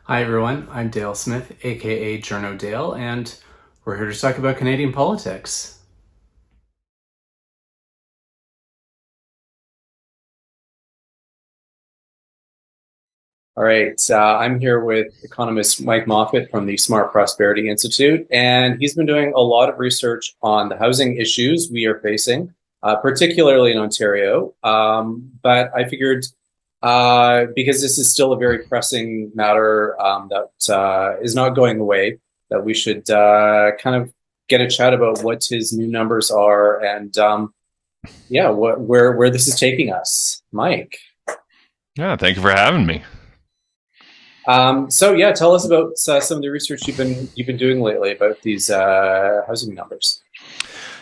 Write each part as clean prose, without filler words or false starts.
Hi everyone, I'm Dale Smith, aka Journo Dale, and we're here to talk about Canadian politics. All right, I'm here with economist Mike Moffatt from the Smart Prosperity Institute, and he's been doing a lot of research on the housing issues we are facing, particularly in Ontario. But I figured because this is still a very pressing matter that is not going away, that we should kind of get a chat about what his new numbers are and yeah, where this is taking us. Mike. Yeah, thank you for having me. So yeah, tell us about some of the research you've been doing lately about these housing numbers.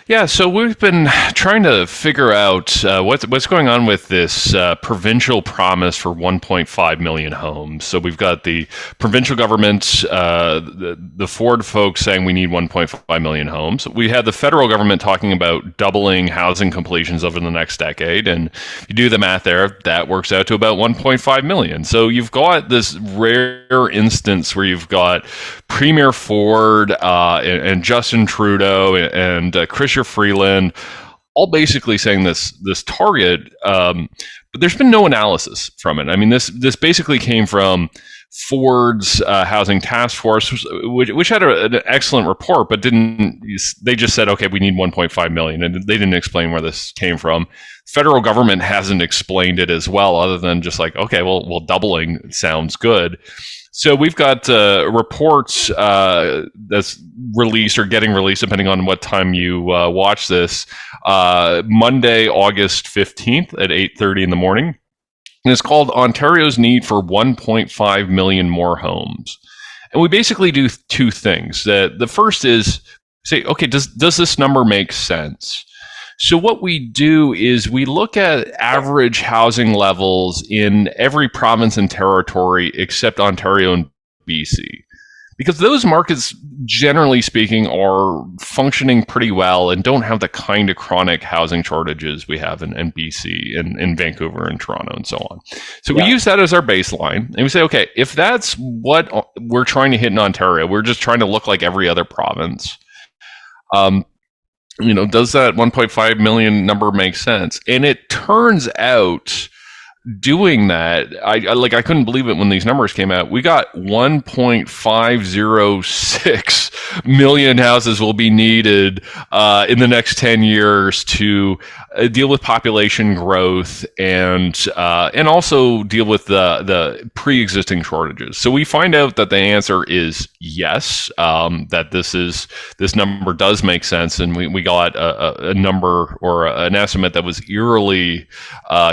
Yeah, so we've been trying to figure out what's going on with this provincial promise for 1.5 million homes. So we've got the provincial government, the Ford folks saying we need 1.5 million homes. We had the federal government talking about doubling housing completions over the next decade, and if you do the math there, that works out to about 1.5 million. So you've got this rare instance where you've got Premier Ford and Justin Trudeau and Chris Freeland, all basically saying this target, but there's been no analysis from it. I mean, this basically came from Ford's housing task force, which had an excellent report, but didn't. They just said, okay, we need 1.5 million, and they didn't explain where this came from. Federal government hasn't explained it as well, other than just like, okay, well, doubling sounds good. So we've got reports that's released or getting released, depending on what time you watch this, Monday, August 15th at 8:30 in the morning. And it's called Ontario's Need for 1.5 Million More Homes. And we basically do two things. The first is say, okay, does this number make sense? So what we do is we look at average housing levels in every province and territory except Ontario and BC. Because those markets, generally speaking, are functioning pretty well and don't have the kind of chronic housing shortages we have in BC and in Vancouver and Toronto and so on. So we Yeah. use that as our baseline. And we say, okay, if that's what we're trying to hit in Ontario, we're just trying to look like every other province. Does that 1.5 million number make sense? And it turns out doing that, I couldn't believe it when these numbers came out. We got 1.506 million houses will be needed in the next 10 years to deal with population growth and also deal with the pre-existing shortages. So we find out that the answer is yes, that this number does make sense, and we got a number or an estimate that was eerily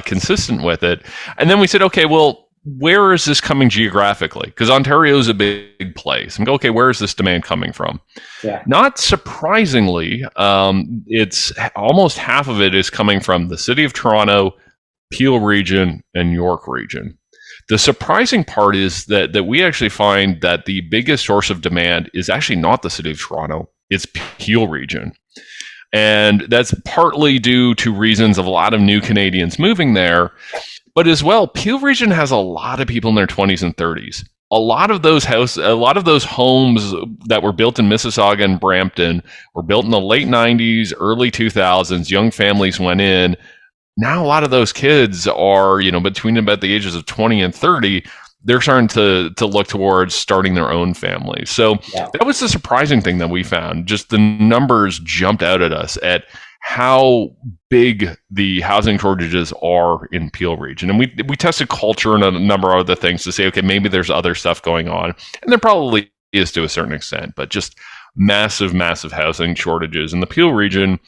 consistent with it. And then we said, okay, well, where is this coming geographically? Because Ontario is a big place. And go, okay, where is this demand coming from? Yeah. Not surprisingly, it's almost half of it is coming from the city of Toronto, Peel region, and York region. The surprising part is that we actually find that the biggest source of demand is actually not the city of Toronto, it's Peel region. And that's partly due to reasons of a lot of new Canadians moving there. But as well, Peel region has a lot of people in their 20s and 30s. A lot of those homes that were built in Mississauga and Brampton were built in the late 90s, early 2000s. Young families went in. Now a lot of those kids are, between about the ages of 20 and 30. They're starting to look towards starting their own family. So Yeah. that was the surprising thing that we found. Just the numbers jumped out at us at how big the housing shortages are in Peel region. And we tested culture and a number of other things to say, okay, maybe there's other stuff going on. And there probably is to a certain extent, but just massive, massive housing shortages in the Peel region,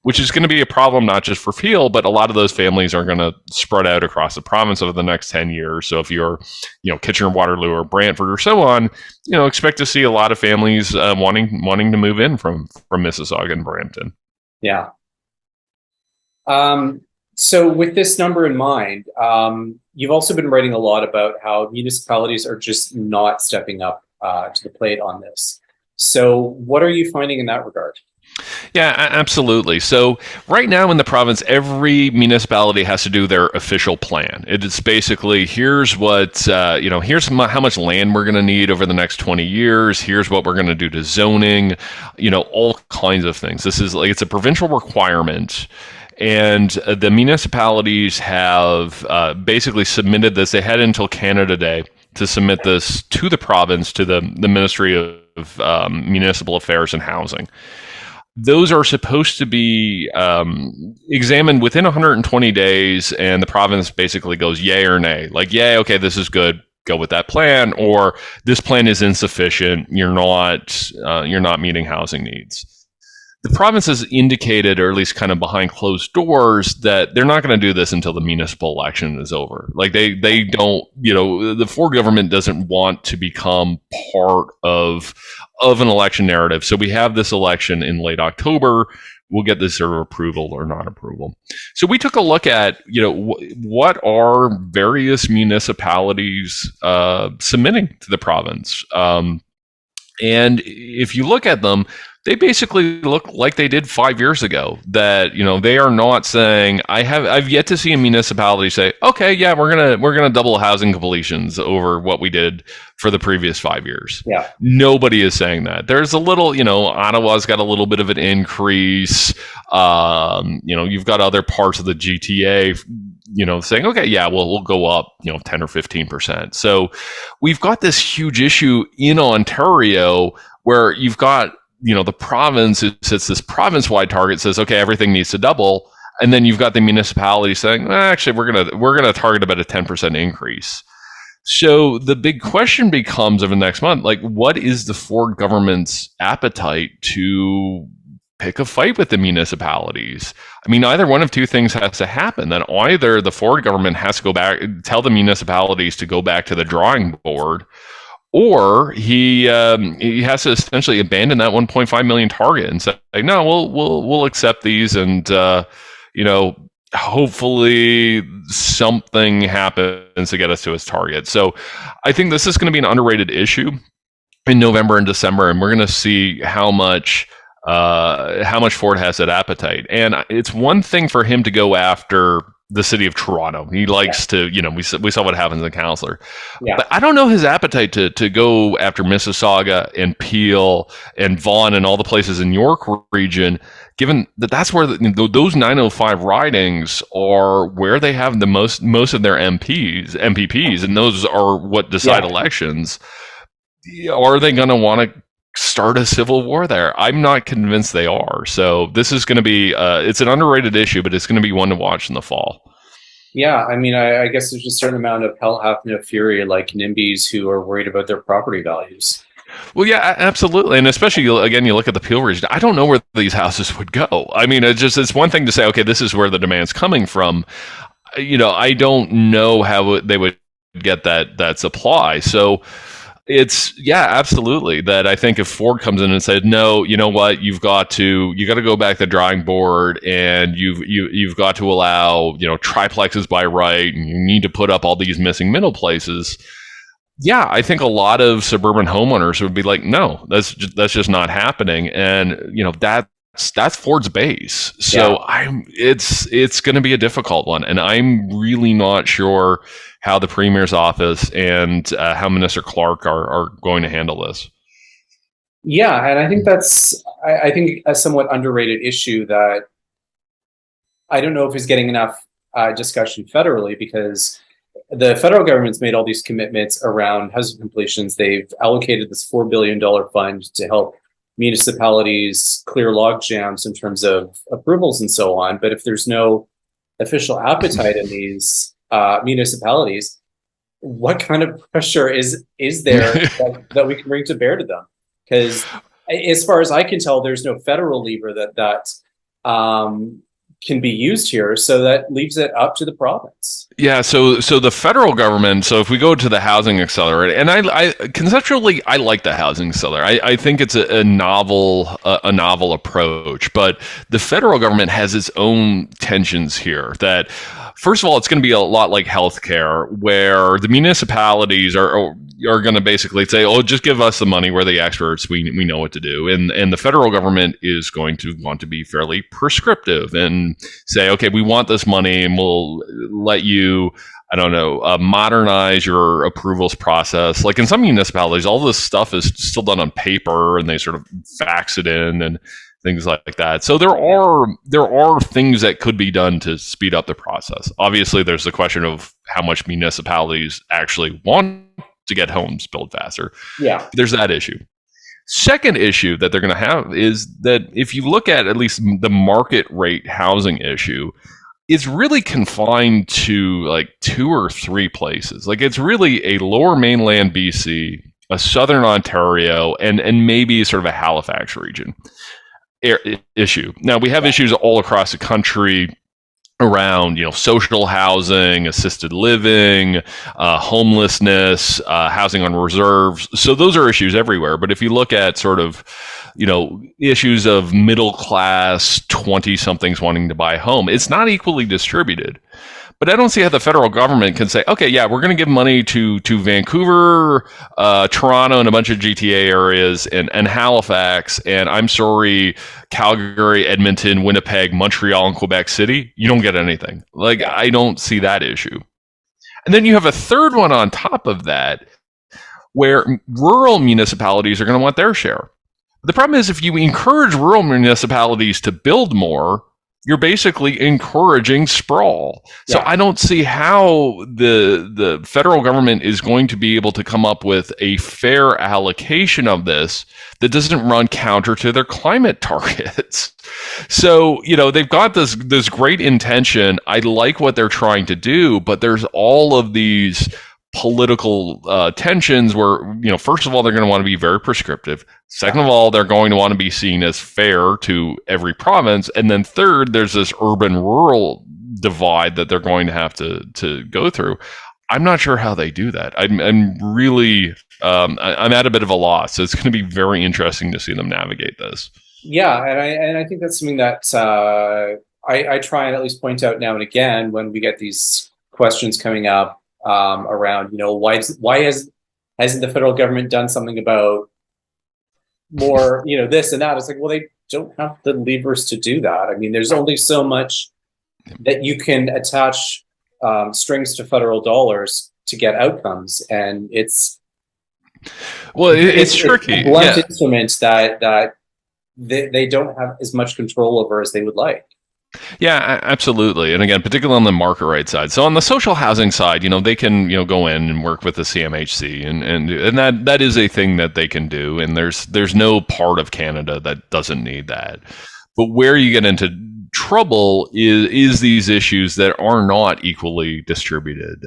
which is going to be a problem not just for Peel, but a lot of those families are going to spread out across the province over the next 10 years. So if you're, Kitchener, Waterloo, or Brantford, or so on, expect to see a lot of families wanting to move in from Mississauga and Brampton. Yeah. So with this number in mind, you've also been writing a lot about how municipalities are just not stepping up to the plate on this. So what are you finding in that regard? Yeah, absolutely. So right now in the province, every municipality has to do their official plan. It's basically here's what here's how much land we're going to need over the next 20 years. Here's what we're going to do to zoning, all kinds of things. This is like it's a provincial requirement. And the municipalities have basically submitted this. They had until Canada Day to submit this to the province, to the Ministry of Municipal Affairs and Housing. Those are supposed to be examined within 120 days, and the province basically goes yay or nay. Like, yay, okay, this is good, go with that plan, or this plan is insufficient. You're not meeting housing needs. The province has indicated, or at least kind of behind closed doors, that they're not going to do this until the municipal election is over. Like they don't, the Ford government doesn't want to become part of an election narrative. So we have this election in late October. We'll get this sort of approval or not approval. So we took a look at, what are various municipalities submitting to the province. And if you look at them, they basically look like they did 5 years ago. That they are not saying I've yet to see a municipality say, okay, yeah, we're gonna double housing completions over what we did for the previous 5 years. Yeah, nobody is saying that. There's a little, Ottawa's got a little bit of an increase. You've got other parts of the GTA, saying, okay, yeah, we'll go up, 10 or 15%. So we've got this huge issue in Ontario where you've got the province, it sets this province-wide target, says, okay, everything needs to double. And then you've got the municipality saying, actually, we're gonna target about a 10% increase. So the big question becomes over the next month, like, what is the Ford government's appetite to pick a fight with the municipalities? I mean, either one of two things has to happen. Then either the Ford government has to go back, tell the municipalities to go back to the drawing board, or he has to essentially abandon that 1.5 million target and say, no, we'll accept these, and hopefully something happens to get us to his target. So I think this is going to be an underrated issue in November and December, and we're going to see how much Ford has that appetite. And it's one thing for him to go after the city of Toronto. He likes to, we saw what happens in Councillor. Yeah. But I don't know his appetite to go after Mississauga and Peel and Vaughan and all the places in York region, given that that's where those 905 ridings are where they have the most of their MPPs, and those are what decide elections. Are they going to want to start a civil war there? I'm not convinced they are. So this is going to be it's an underrated issue, but it's going to be one to watch in the fall. Yeah, I mean, I guess there's a certain amount of hell, half no fury, like NIMBYs who are worried about their property values. Well, yeah, absolutely. And especially, again, you look at the Peel region, I don't know where these houses would go. I mean, it's one thing to say, okay, this is where the demand's coming from. I don't know how they would get that supply. So it's, yeah, absolutely. That I think if Ford comes in and said, no, you know what, you got to go back to the drawing board, and you've got to allow, triplexes by right, and you need to put up all these missing middle places. Yeah, I think a lot of suburban homeowners would be like, no, that's just not happening. And that's Ford's base. So it's going to be a difficult one, and I'm really not sure how the Premier's office and how Minister Clark are going to handle this. Yeah, and I think that's a somewhat underrated issue that I don't know if is getting enough discussion federally, because the federal government's made all these commitments around housing completions. They've allocated this $4 billion fund to help municipalities clear log jams in terms of approvals and so on. But if there's no official appetite in these municipalities, what kind of pressure is there that we can bring to bear to them? Because as far as I can tell, there's no federal lever that can be used here, so that leaves it up to the province. Yeah, so the federal government, so if we go to the housing accelerator, and I conceptually I like the housing accelerator. I think it's a novel approach, but the federal government has its own tensions here that first of all, it's going to be a lot like healthcare, where the municipalities are going to basically say, "Oh, just give us the money. We're the experts. We know what to do." And the federal government is going to want to be fairly prescriptive and say, "Okay, we want this money, and we'll let you." I don't know, modernize your approvals process. Like in some municipalities, all this stuff is still done on paper, and they sort of fax it in and things like that. So there are things that could be done to speed up the process. Obviously, there's the question of how much municipalities actually want to get homes built faster. Yeah, there's that issue. Second issue that they're going to have is that if you look at least the market rate housing issue, it's really confined to like 2 or 3 places. Like it's really a lower mainland BC, a southern Ontario, and maybe sort of a Halifax region issue. Now we have issues all across the country around, social housing, assisted living, homelessness, housing on reserves. So those are issues everywhere. But if you look at sort of, issues of middle class 20-somethings wanting to buy a home, it's not equally distributed. But I don't see how the federal government can say, okay, yeah, we're going to give money to Vancouver, Toronto, and a bunch of GTA areas, and Halifax, and I'm sorry, Calgary, Edmonton, Winnipeg, Montreal, and Quebec City. You don't get anything. Like, I don't see that issue. And then you have a third one on top of that, where rural municipalities are going to want their share. The problem is if you encourage rural municipalities to build more, you're basically encouraging sprawl. So I don't see how the federal government is going to be able to come up with a fair allocation of this that doesn't run counter to their climate targets. So, they've got this great intention. I like what they're trying to do, but there's all of these political tensions where, first of all, they're going to want to be very prescriptive. Second of all, they're going to want to be seen as fair to every province. And then third, there's this urban-rural divide that they're going to have to go through. I'm not sure how they do that. I'm really, I'm at a bit of a loss. So it's going to be very interesting to see them navigate this. Yeah, and I think that's something that I try and at least point out now and again when we get these questions coming up. Around, why hasn't the federal government done something about more, this and that? It's like, well, they don't have the levers to do that. I mean, there's only so much that you can attach strings to federal dollars to get outcomes, and it's tricky. It's a blunt instrument that they don't have as much control over as they would like. Yeah, absolutely. And again, particularly on the market rate side. So on the social housing side, they can, go in and work with the CMHC and that is a thing that they can do. And there's no part of Canada that doesn't need that. But where you get into trouble is these issues that are not equally distributed.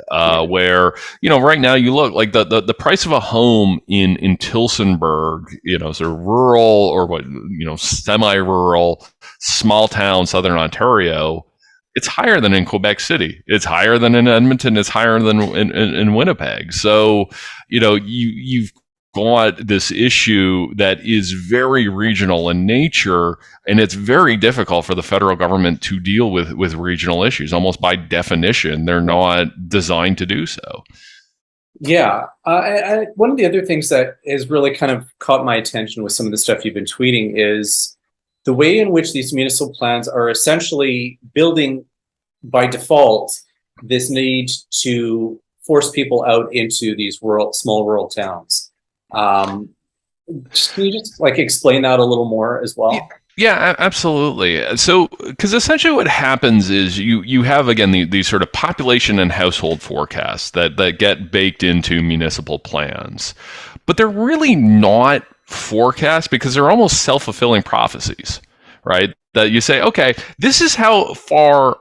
Where, right now you look like the price of a home in Tillsonburg, sort of rural or semi-rural, small town southern Ontario, it's higher than in Quebec City. It's higher than in Edmonton. It's higher than in Winnipeg. So, you've got this issue that is very regional in nature, and it's very difficult for the federal government to deal with regional issues. Almost by definition, they're not designed to do so. Yeah. One of the other things that has really kind of caught my attention with some of the stuff you've been tweeting is the way in which these municipal plans are essentially building by default this need to force people out into these small rural towns. Can you just explain that a little more as well? Yeah, absolutely. So, because essentially what happens is you have, again, these sort of population and household forecasts that get baked into municipal plans, but they're really not forecasts because they're almost self-fulfilling prophecies, right? That you say, okay, this is how far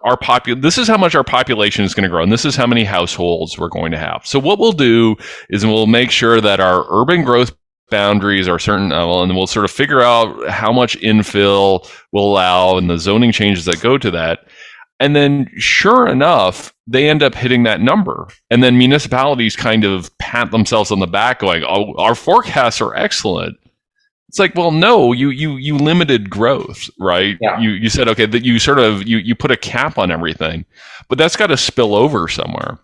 this is how much our population is going to grow, and this is how many households we're going to have. So what we'll do is we'll make sure that our urban growth boundaries are certain, and then we'll sort of figure out how much infill we'll allow and the zoning changes that go to that. And then sure enough, they end up hitting that number. And then municipalities kind of pat themselves on the back going, oh, our forecasts are excellent. It's like, well, no, you limited growth, right? Yeah. You said, okay, that you sort of you put a cap on everything, but that's got to spill over somewhere.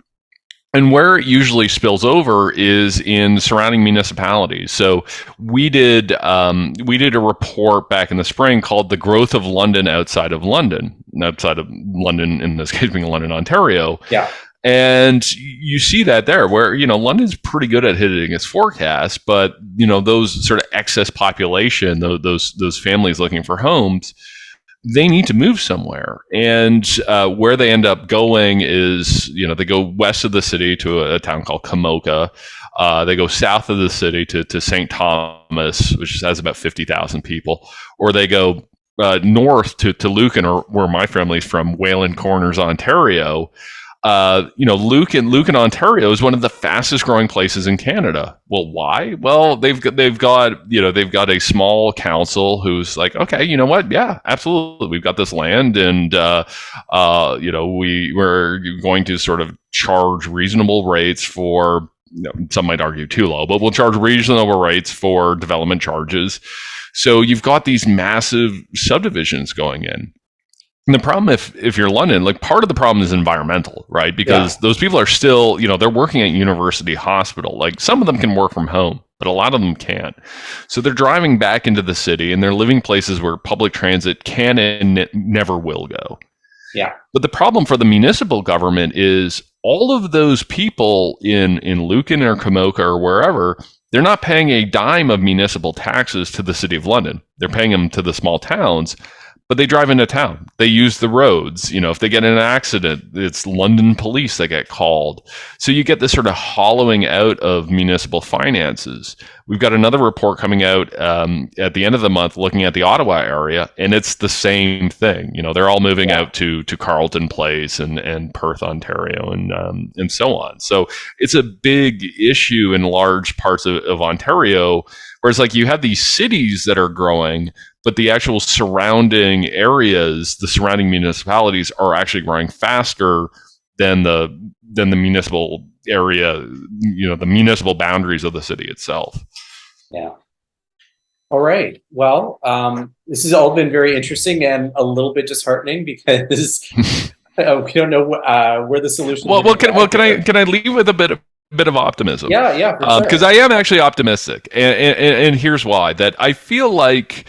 And where it usually spills over is in surrounding municipalities. So we did a report back in the spring called "The Growth of London Outside of London," in this case being London, Ontario. Yeah. And you see that there, where London's pretty good at hitting its forecast, but those sort of excess population, those families looking for homes, they need to move somewhere. And where they end up going is, they go west of the city to a town called Kamoka. They go south of the city to St. Thomas, which has about 50,000 people, or they go north to Lucan, or where my family's from, Wayland Corners, Ontario. Lucan, Ontario is one of the fastest growing places in Canada. Well, why? Well, they've got a small council who's like, okay, you know what? Yeah, absolutely. We've got this land, and we're going to sort of charge reasonable rates for. Some might argue too low, but we'll charge reasonable rates for development charges. So you've got these massive subdivisions going in. And the problem, if you're London, like, part of the problem is environmental, right? Because those people are still, they're working at university hospital. Like, some of them can work from home, but a lot of them can't. So they're driving back into the city, and they're living places where public transit can and never will go. Yeah. But the problem for the municipal government is all of those people in Lucan or Kamoka or wherever, they're not paying a dime of municipal taxes to the City of London. They're paying them to the small towns. But they drive into town. They use the roads. If they get in an accident, it's London police that get called. So you get this sort of hollowing out of municipal finances. We've got another report coming out at the end of the month looking at the Ottawa area, and it's the same thing. They're all moving out to Carleton Place and Perth, Ontario, and so on. So it's a big issue in large parts of Ontario, whereas, like, you have these cities that are growing, but the actual surrounding areas, the surrounding municipalities, are actually growing faster than the municipal area, the municipal boundaries of the city itself. Yeah. All right. Well, this has all been very interesting and a little bit disheartening because we don't know where the solution. Can I leave with a bit of optimism? Yeah, because I am actually optimistic, and here's why. That I feel like,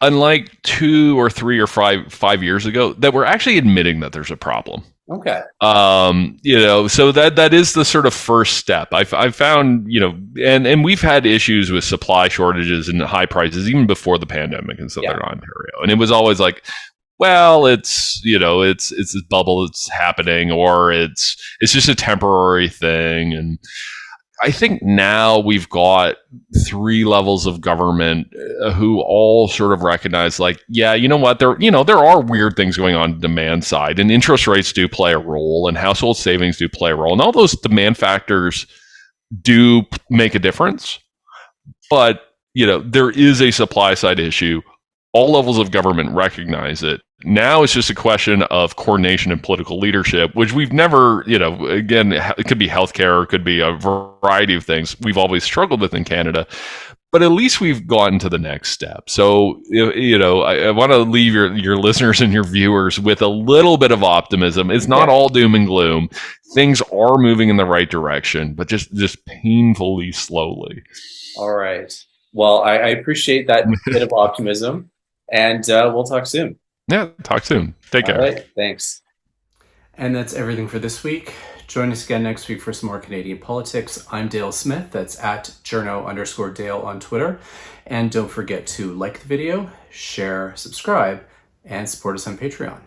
unlike 2 or 3 or 5 years ago, that we're actually admitting that there's a problem. Okay. So that is the sort of first step. I found, and we've had issues with supply shortages and high prices even before the pandemic in Southern Ontario, and it was always like, well, it's this bubble that's happening, or it's just a temporary thing. And I think now we've got 3 levels of government who all sort of recognize, like, yeah, you know what, there are weird things going on demand side, and interest rates do play a role, and household savings do play a role, and all those demand factors do make a difference. But there is a supply side issue. All levels of government recognize it. Now it's just a question of coordination and political leadership, which we've never, again, it could be healthcare, it could be a variety of things we've always struggled with in Canada. But at least we've gotten to the next step. So, I want to leave your listeners and your viewers with a little bit of optimism. It's not all doom and gloom. Things are moving in the right direction, but just painfully slowly. All right. Well, I appreciate that bit of optimism, and we'll talk soon. Yeah, talk soon. Take care. All right, thanks. And that's everything for this week. Join us again next week for some more Canadian politics. I'm Dale Smith. That's at journo_Dale on Twitter. And don't forget to like the video, share, subscribe, and support us on Patreon.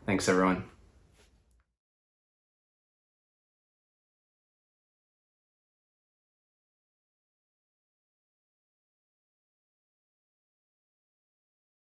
Thanks, everyone.